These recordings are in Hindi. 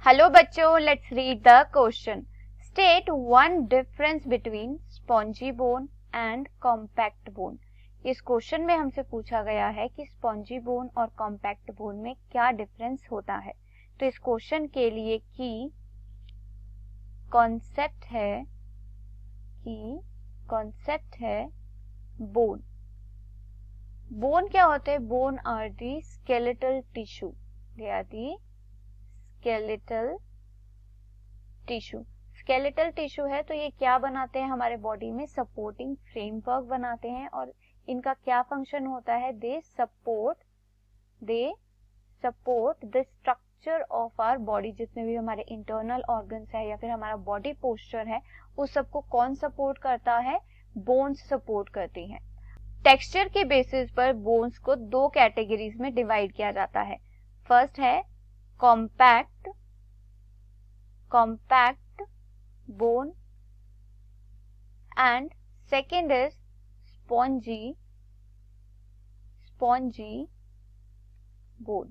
हेलो बच्चों, let's read the question. State one difference between spongy bone and compact bone. इस क्वेश्चन में हमसे पूछा गया है कि स्पॉन्जी बोन और कॉम्पैक्ट बोन में क्या डिफरेंस होता है. तो इस क्वेश्चन के लिए की कॉन्सेप्ट है बोन. बोन क्या होते हैं? Bone are the skeletal tissue. They are the skeletal tissue है. तो ये क्या बनाते हैं हमारे बॉडी में? सपोर्टिंग फ्रेमवर्क बनाते हैं. और इनका क्या फंक्शन होता है? They support the structure of our body. जितने भी हमारे इंटरनल ऑर्गन्स है या फिर हमारा बॉडी पोस्चर है, उस सबको कौन सपोर्ट करता है? बोन्स सपोर्ट करती हैं. टेक्सचर के बेसिस पर बोन्स को दो कैटेगरीज में डिवाइड किया जाता है. फर्स्ट है compact bone and second is spongy bone.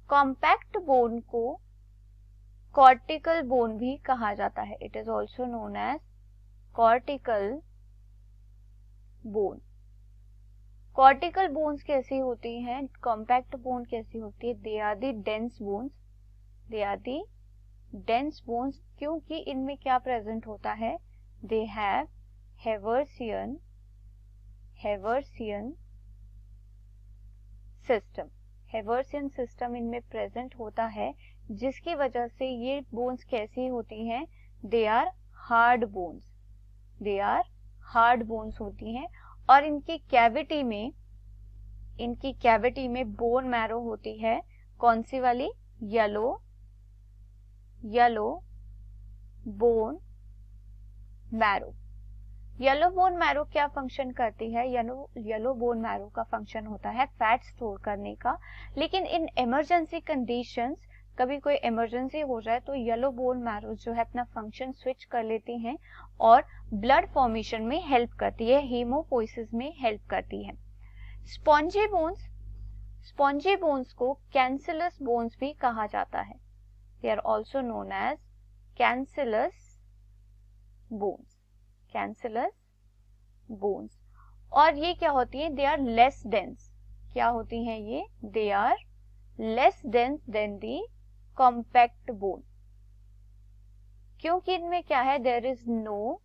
Compact bone को कॉर्टिकल बोन भी कहा जाता है. It is also known as cortical bone. Cortical bones कैसी होती हैं? कॉम्पैक्ट बोन कैसी होती है? They are the dense bones. क्योंकि इनमें क्या प्रेजेंट होता है? दे हैव हेवर्सियन सिस्टम इनमें प्रेजेंट होता है, जिसकी वजह से ये बोन्स कैसी होती हैं? दे आर हार्ड बोन्स होती हैं. और इनकी कैविटी में बोन मैरो होती है. कौन सी वाली? Yellow bone marrow. Yellow bone marrow क्या फंक्शन करती है? येलो बोन मैरो का फंक्शन होता है फैट स्टोर करने का. लेकिन इन इमरजेंसी कंडीशंस, कभी कोई इमरजेंसी हो जाए तो येलो बोन मैरो जो है अपना फंक्शन स्विच कर लेती हैं और ब्लड फॉर्मेशन में हेल्प करती है, हीमोपोइसिस में हेल्प करती है. स्पॉन्जी बोन्स को कैंसिलस बोन्स भी कहा जाता है. They are also known as cancellous bones. और ये क्या होती है? They are less dense. क्या होती हैं ये? They are less dense than the compact bone. क्योंकि इनमें क्या है? There is no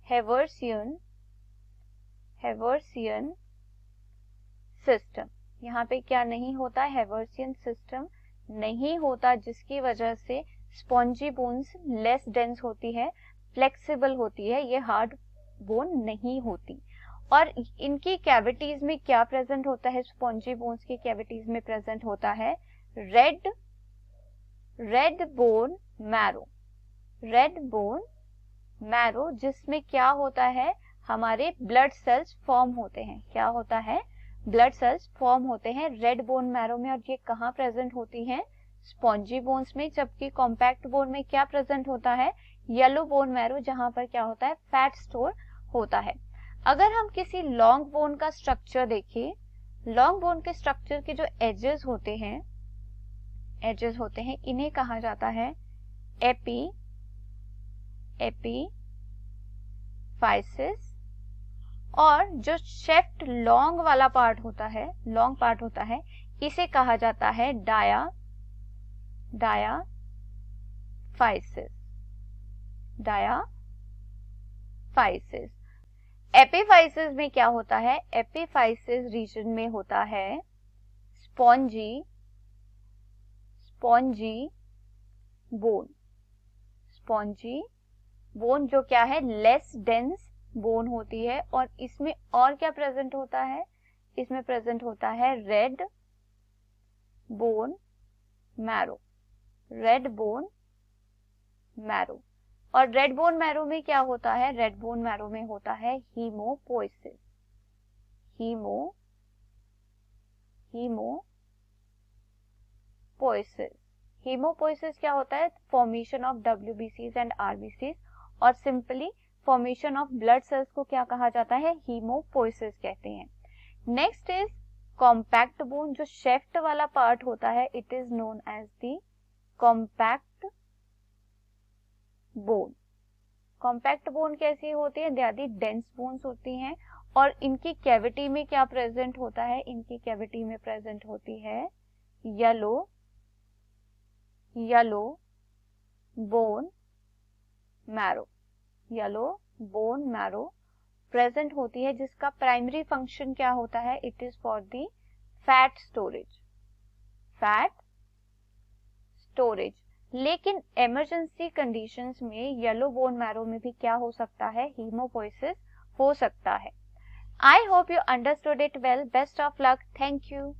Haversian system. यहाँ पे क्या नहीं होता? हेवर्सियन सिस्टम नहीं होता, जिसकी वजह से स्पॉन्जी बोन्स लेस डेंस होती है, फ्लेक्सिबल होती है. ये हार्ड बोन नहीं होती. और इनकी कैविटीज में क्या प्रेजेंट होता है? स्पॉन्जी बोन्स की कैविटीज में प्रेजेंट होता है रेड बोन मैरो. जिसमें क्या होता है? हमारे ब्लड सेल्स फॉर्म होते हैं. क्या होता है? ब्लड सेल्स फॉर्म होते हैं रेड बोन मैरो में. और ये कहाँ प्रेजेंट होती हैं? स्पॉन्जी बोन्स में. जबकि कॉम्पैक्ट बोन में क्या प्रेजेंट होता है? येलो बोन मैरो, जहां पर क्या होता है? फैट स्टोर होता है. अगर हम किसी लॉन्ग बोन का स्ट्रक्चर देखें, लॉन्ग बोन के स्ट्रक्चर के जो एजेस होते हैं इन्हें कहा जाता है एपीफाइसिस. और जो शेफ्ट लॉन्ग वाला पार्ट होता है, इसे कहा जाता है डायाफाइसिस. एपीफाइसिस में क्या होता है? एपीफाइसिस रीजन में होता है स्पॉन्जी बोन जो क्या है? लेस डेंस बोन होती है. और इसमें और क्या प्रेजेंट होता है? इसमें प्रेजेंट होता है रेड बोन मैरो. और रेड बोन मैरो में क्या होता है? रेड बोन मैरो में होता है हीमोपोइसिस. हीमोपोइसिस क्या होता है? Formation of WBCs and RBCs. और simply formation of blood cells को क्या कहा जाता है? हीमोपोइसिस कहते हैं. नेक्स्ट इज कॉम्पैक्ट बोन, जो शेफ्ट वाला पार्ट होता है, it is known as the compact bone. Compact bone कैसी होती है? They are the dense bones होती हैं, और इनकी कैविटी में क्या प्रेजेंट होता है? इनकी कैविटी में प्रेजेंट होती है yellow bone marrow. Yellow bone marrow present होती है, जिसका प्राइमरी फंक्शन क्या होता है? It is for the fat storage, fat storage. लेकिन इमरजेंसी कंडीशंस में येलो बोन मैरो में भी क्या हो सकता है? हीमोपोइसिस हो सकता है। I hope you understood it well. Best of luck. Thank you.